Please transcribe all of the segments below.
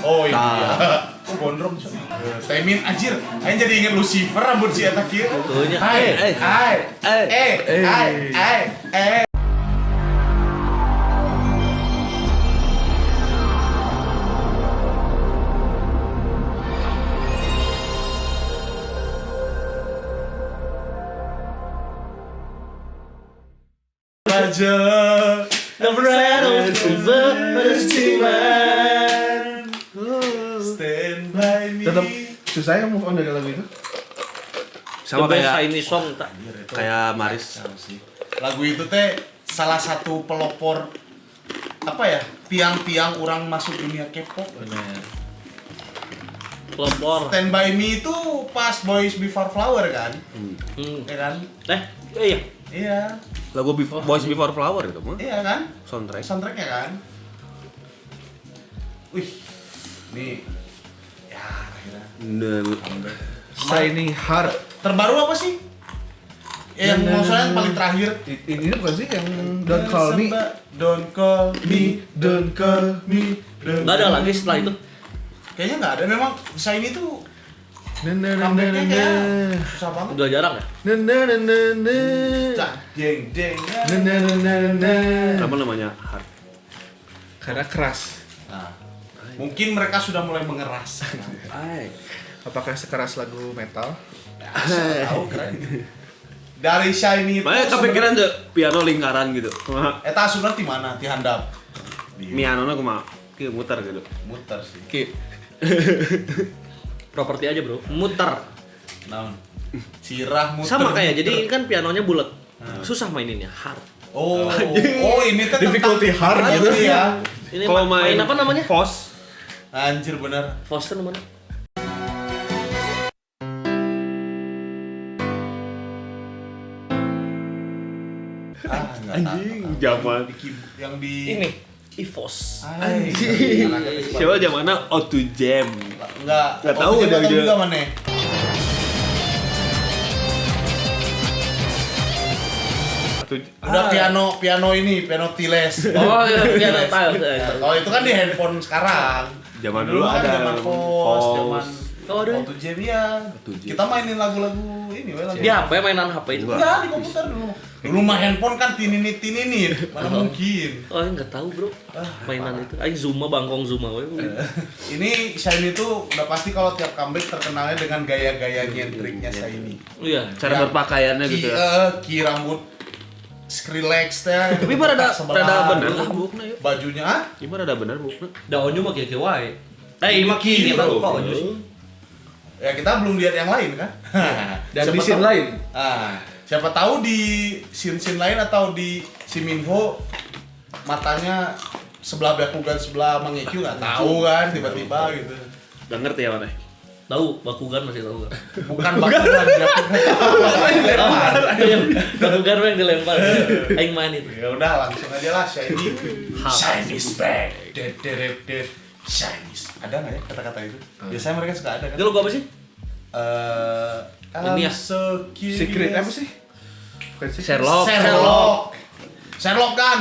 Oh iya. Oh gondrong coy. Taemin anjir, aing jadi inget Lucifer rambut si eta kieu. Tuhnya. Raja Never had a silver Stand by me. Tetap susah ya move on dari lagu itu. sama kayak ini song tak. kayak Maris. Lagu itu teh salah satu pelopor apa ya? Tiang-tiang orang masuk dunia K-pop. Bener. Pelopor. Stand by me itu pas Boys Before Flower kan? Ya kan? Iya. Iya. Lagu Boys Before Flower itu mah. Iya kan? Soundtrack. Soundtracknya kan? Wih. Nih. Ya, akhirnya. Shining Heart. Terbaru apa sih? Yang maksudnya paling terakhir. Ini bukan sih yang Don't Call Me. Don't call me, don't call me. Enggak ada lagi setelah itu. Kayaknya nggak ada. Memang Shiny tuh Na na na na comebacknya na. kayak susah banget. Udah jarang ya? Na na na na na. Cak, deng deng. Na na na na na. Apa namanya? Hard. Karena keras. Nah, mungkin mereka sudah mulai mengeras. Apakah sekeras lagu metal? Tahu keren. Dari Shiny itu. Makanya kepikiran tuh piano lingkaran gitu. Eta asupna di mana? Di handap. Mianona kumaha? Kieu muter gitu. Muter sih. Ki. Properti aja, Bro. Muter. Naon? Sirah muter. Sama kayak jadi muter. ini kan pianonya bulat. Susah maininnya, hard. Oh, ini tuh Difficulty hard gitu gitu. ya. Ini Kalau main apa namanya? Fos. Anjir bener. Foster mana? Anjing, zaman yang di Ini EVOS. Anjing. siapa zamannya Auto Jam. Enggak tahu udah dia. juga mana. Udah piano ini, piano tiles. Oh iya, piano Tiles. tiles. Kalau itu kan di handphone sekarang. Zaman dulu kan ada zaman Fos, zaman Oh, ada. Auto Jam ya. Kita mainin lagu-lagu ini we lagu. Di HP mainan HP itu. Enggak, di komputer dulu. Dulu mah handphone kan tinini, mana mungkin. Oh, enggak tahu, Bro. Mainan itu. Aing Zuma bangkong Zuma we. Ini Shiny itu udah pasti kalau tiap comeback terkenalnya dengan gaya-gaya nyentriknya Shiny. Iya. Cara berpakaiannya gitu ya. Ki rambut Skrillex teh. Tapi rada sebelah bener dulu. lah bukna ya. Bajunya ah? Gimana rada bener bukna. Daunnya mah kieu wae. Mah Ki, kieu bro. kok sih. Ya kita belum lihat yang lain kan? Dan di Siapa scene tahu- lain. Siapa tahu di scene lain atau di si Minho matanya sebelah Bakugan sebelah Mang Ekyu nggak tahu kan tiba-tiba gitu. Gak ngerti ya mana. Tahu Bakugan masih tahu enggak? Bukan Bakugan dilempar. Bakugan yang dilempar. Aing main itu. Ya udah langsung aja lah Shiny. Shiny's back. Dead. Shiny's. Ada nggak ya kata-kata itu? Biasanya mereka suka ada kan? Itu lagu apa sih? I'm Ini ya? so curious. Secret apa sih? Bukan sih. Sherlock. Sherlock Gun.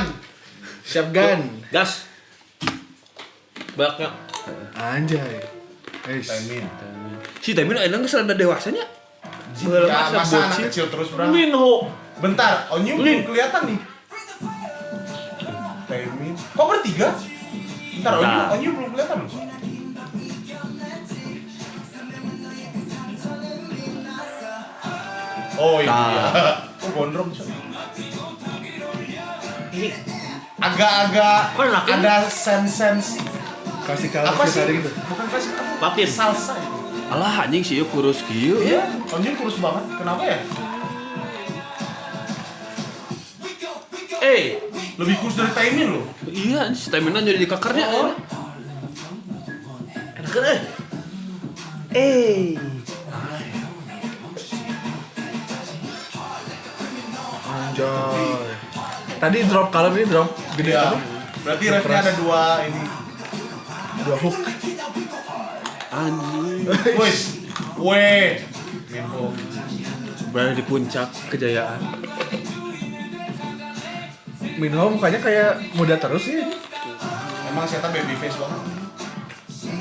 Chef Gun. Gas. Banyak. Anjay. Taemin. Si Taemin enak geus rada dewasanya. Ya, masa anak kecil terus bro. Minho. Bentar, Onyu belum kelihatan nih. Taemin. Kok bertiga? Bentar, Onyu belum kelihatan loh. Oh iya. Kok gondrong coy. Ini Agak-agak Kok enak, ada sense Kasih apa kalah sih? tadi gitu. Bukan kasih apa? Patin. Salsa itu. Alah anjing sih kurus kieu. Iya, Onyu kurus banget. Kenapa ya? Lebih kurus dari Taemin loh. Iya, si Taemin jadi di kakarnya. Enak kan Anjay. Tadi drop kalem ini drop gede Iya. apa? Berarti refnya ada dua ini. Dua hook. Anjing. Wes. Weh. Minho. Berada di puncak kejayaan. Minho mukanya kayak muda terus sih. Emang saya baby face banget.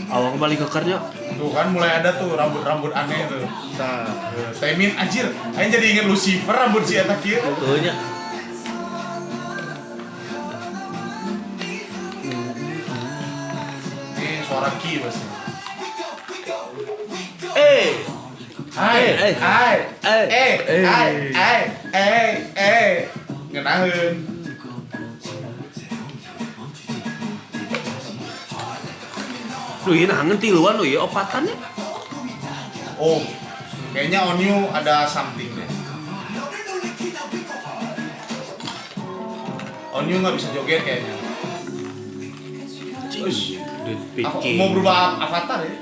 Awang balik kekernya. Tuh kan mulai ada tuh rambut-rambut aneh tuh. Nah, Temin anjir, aing jadi inget Lucifer rambut si eta kieu. Tuh nya. Ini suara ki pasti. Hai, Ngenaheun. Duh, ini nangen tiluan loh ya opatannya. Oh, kayaknya Onyu ada something deh. Onyu nggak bisa joget kayaknya. Ush, mau berubah avatar ya?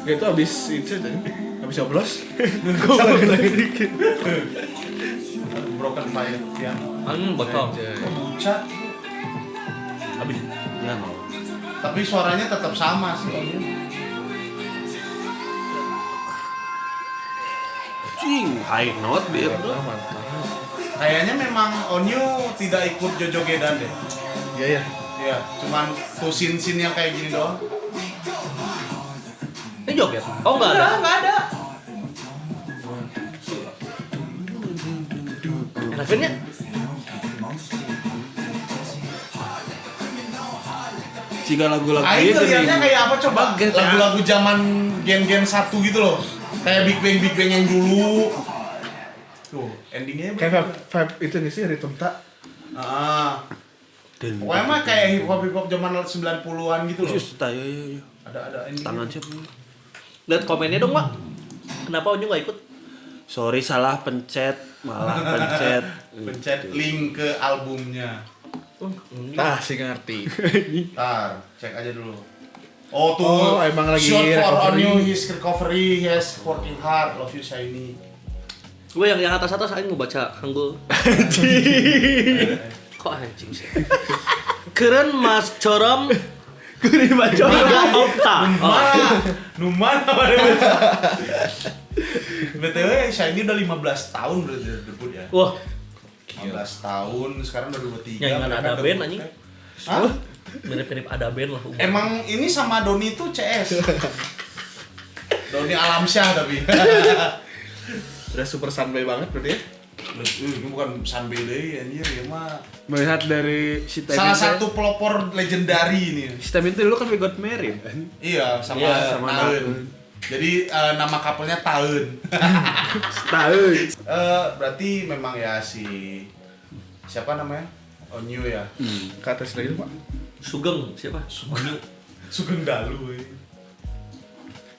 itu habis itu tadi. Habis oblos. Broken Fire ya. botol. Cat. Habis. Ya no. Tapi suaranya tetap sama sih Onyu. Cing, high note dia. Mantap. Kayaknya memang Onyu tidak ikut jojogedan deh. Iya ya. Iya, cuman tuh scene yang kayak gini doang. Ini joget. Oh enggak ada. Enggak ada. Enaknya Jika lagu-lagu Aing ngeliatnya kayak apa coba? Baget, Lagu-lagu zaman gen-gen 1 gitu loh. Kayak Big Bang yang dulu. Tuh, endingnya Kayak vibe itu nggak sih ritme tak? Ah. Dan Pokoknya mah kayak hip hop zaman 90-an gitu loh. khusus tayo yo. Ada endingnya. Tangan siapa? lihat komennya dong, Mak. Kenapa Onyu enggak ikut? Sorry salah pencet, malah pencet. Pencet link ke albumnya. Tah sih ngerti. Ntar, cek aja dulu. Oh tuh, Oh, emang lagi short for recovery. Onyu, his recovery, yes, working hard, love you shiny. Gue yang atas aing mau baca Hangul. Kok anjing sih? Keren Mas Corom. Gue dibaca. Tiga okta. Numan apa dia baca? BTW Shiny udah 15 tahun berarti debut ya. Wah, 15 tahun, sekarang udah 23. Nyanyian mereka ada debut. band, anjing. Hah? mirip-mirip ada band lah. Emang ini sama Doni tuh CS. Doni Alamsyah tapi. Udah super sunboy banget berarti ya. Ini bukan Sanbe deui anjir, ya mah. Melihat dari si Temin. Salah satu pelopor legendari ini. Si Temin itu dulu kan we got married kan. Iya, sama Iya, sama Taeun. Taeun. Jadi nama couple-nya Taeun. Tahu. Berarti memang ya si siapa namanya? Onyu ya. Ke atas lagi Pak. Sugeng siapa? Onyu. Sugeng Dalu.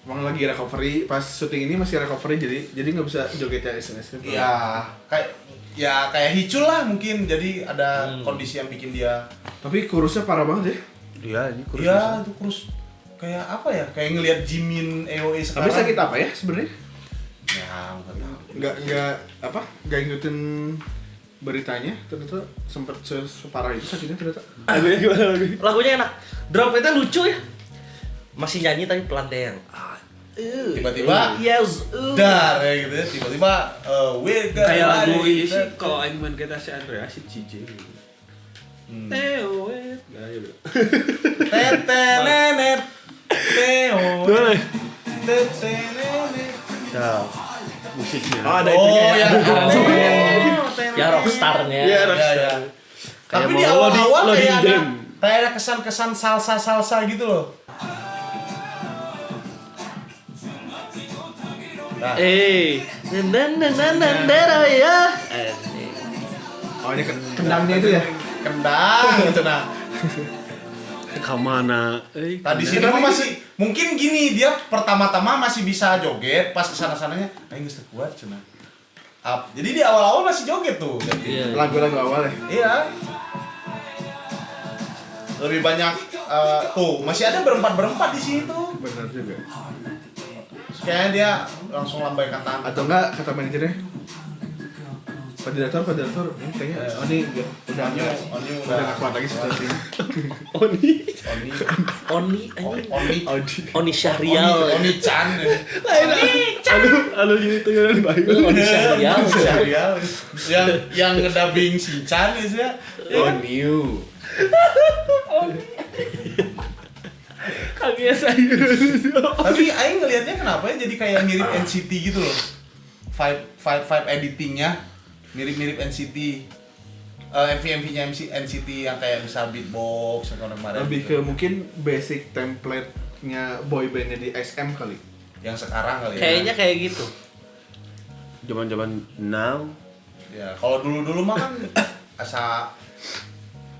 Emang lagi recovery, pas syuting ini masih recovery jadi nggak bisa joget ya SNS kan. Iya, kayak Hicul lah mungkin. Jadi ada kondisi yang bikin dia. Tapi kurusnya parah banget ya. Dia ini kurus. Iya, itu kurus. Kayak apa ya? Kayak ngelihat Jimin EOE sekarang. Tapi sakit apa ya sebenarnya? Ya, enggak tahu. Nggak ngikutin beritanya ternyata sempat separah itu sakitnya ternyata. Lagunya gimana lagi? Lagunya enak. Drop itu lucu ya. Masih nyanyi tapi pelan Tiba-tiba yes. dar ya gitu ya. Tiba-tiba we got Kayak lagu money. ini sih kalau aing main kita si Andrea si Cici gitu. Teo wet. Nah, gitu. Tete nenet. Teo. Boleh. Tete nenet. Ya. Musiknya. Oh, ada Oh, itunya ya. yang Aransemennya. Ya rockstarnya. Iya, Ya. Kayak Tapi mau di awal-awal loading kayak ada game. kayak ada kesan-kesan salsa gitu loh. Nah, ya. Oh ini kendangnya itu ya. kendang gitu nah. Kemana? Tadi sini mah masih mungkin gini dia pertama-tama masih bisa joget pas kesana-sananya aing geus teu kuat cenah. Jadi di awal-awal masih joget tuh. Iya. Lagu-lagu awal ya. Iya. Lebih banyak tuh masih ada berempat di sini tuh. Benar juga. Kayaknya dia langsung lambaikan tangan. Atau enggak kata manajernya? Koordinator ini kayaknya ini udah Onyu udah nggak kuat lagi situasinya. Oni Oni anjing. Oni Syahrial. Oni Chan. Aduh jadi tenganan baik. Oni Syahrial. Syahrial. Yang ngedubbing si Chan itu ya. Oh new. Kaget saya. Tapi aing ngelihatnya kenapa ya jadi kayak mirip NCT gitu loh. Vibe editingnya mirip-mirip NCT. MV-nya NCT yang kayak bisa beatbox atau kemarin. Lebih ke gitu. mungkin basic template-nya boybandnya di SM kali. Yang sekarang kali ya. Kayaknya kayak gitu. Zaman-zaman now. Ya, kalau dulu-dulu mah kan asa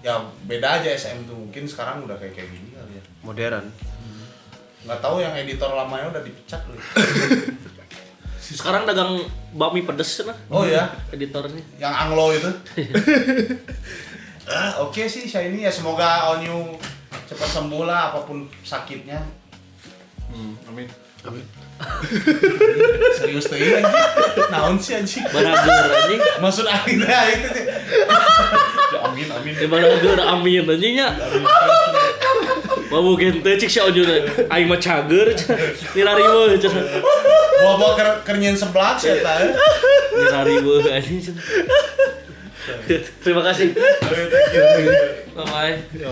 ya beda aja SM tuh. Mungkin sekarang udah kayak gini kali ya. Modern. Nggak tahu yang editor lamanya udah dipecat loh. Sekarang dagang bakmi pedes lah Oh ya, editornya. yang Anglo itu. Oke sih Shiny ya, semoga Onyu cepat sembuh lah apapun sakitnya. Amin. Amin. Serius tuh ini anjing. Naon sih anjing? Barager anjing. Maksud akhirnya itu sih. Ya, amin. Di barager amin anjing nya. Babu gente cik si Onyu aing mah cager. Nilari we cenah. Bawa kerenyen sebelah sih eta. Nilari we anjing. Terima kasih. Thank you. Bye. Ya,